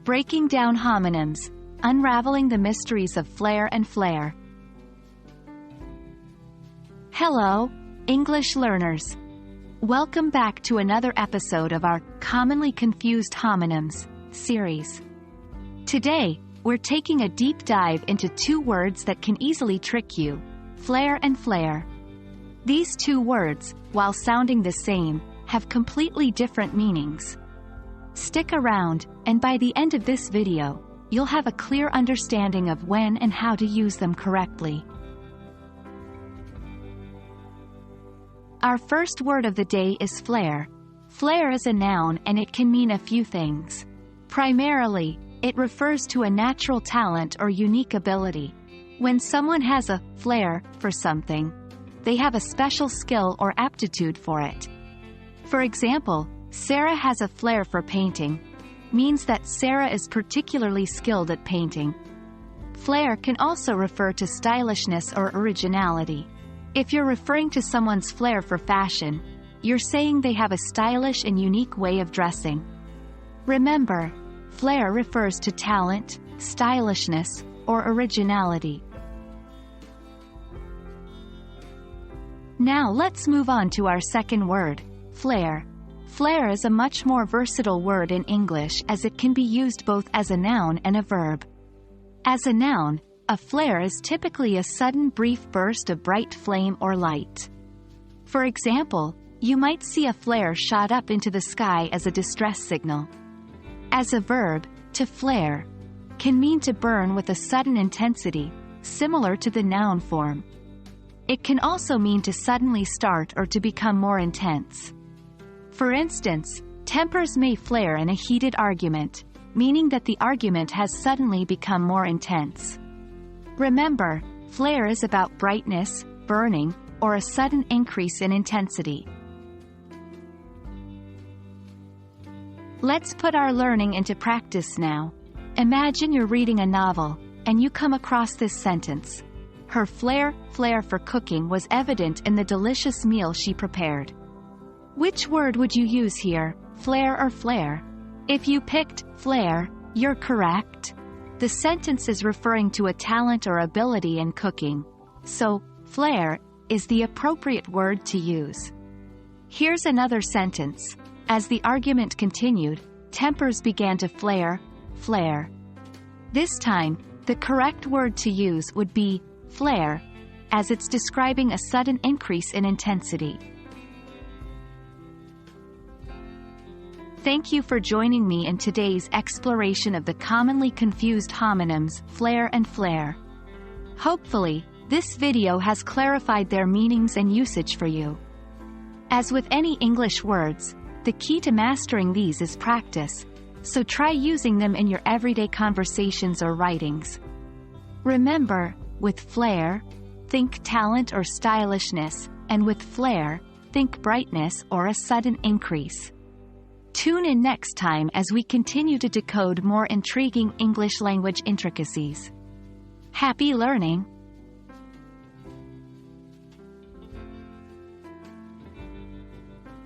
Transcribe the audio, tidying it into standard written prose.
Breaking down homonyms, unraveling the mysteries of Flair and Flair. Hello, English learners. Welcome back to another episode of our Commonly Confused Homonyms series. Today, we're taking a deep dive into two words that can easily trick you, Flair and Flair. These two words, while sounding the same, have completely different meanings. Stick around, and by the end of this video, you'll have a clear understanding of when and how to use them correctly. Our first word of the day is flair. Flair is a noun and it can mean a few things. Primarily, it refers to a natural talent or unique ability. When someone has a flair for something, they have a special skill or aptitude for it. For example, Sarah has a flair for painting, means that Sarah is particularly skilled at painting. Flair can also refer to stylishness or originality. If you're referring to someone's flair for fashion, you're saying they have a stylish and unique way of dressing. Remember, flair refers to talent, stylishness, or originality. Now let's move on to our second word, flair. Flair is a much more versatile word in English as it can be used both as a noun and a verb. As a noun, a flare is typically a sudden brief burst of bright flame or light. For example, you might see a flare shot up into the sky as a distress signal. As a verb, to flare can mean to burn with a sudden intensity, similar to the noun form. It can also mean to suddenly start or to become more intense. For instance, tempers may flare in a heated argument, meaning that the argument has suddenly become more intense. Remember, flare is about brightness, burning, or a sudden increase in intensity. Let's put our learning into practice now. Imagine you're reading a novel, and you come across this sentence. Her flair for cooking was evident in the delicious meal she prepared. Which word would you use here, flair or flare? If you picked flair, you're correct. The sentence is referring to a talent or ability in cooking, so flair is the appropriate word to use. Here's another sentence. As the argument continued, tempers began to flare. This time, the correct word to use would be flare, as it's describing a sudden increase in intensity. Thank you for joining me in today's exploration of the commonly confused homonyms, flair and flair. Hopefully, this video has clarified their meanings and usage for you. As with any English words, the key to mastering these is practice, so try using them in your everyday conversations or writings. Remember, with flair, think talent or stylishness, and with flair, think brightness or a sudden increase. Tune in next time as we continue to decode more intriguing English language intricacies. Happy learning!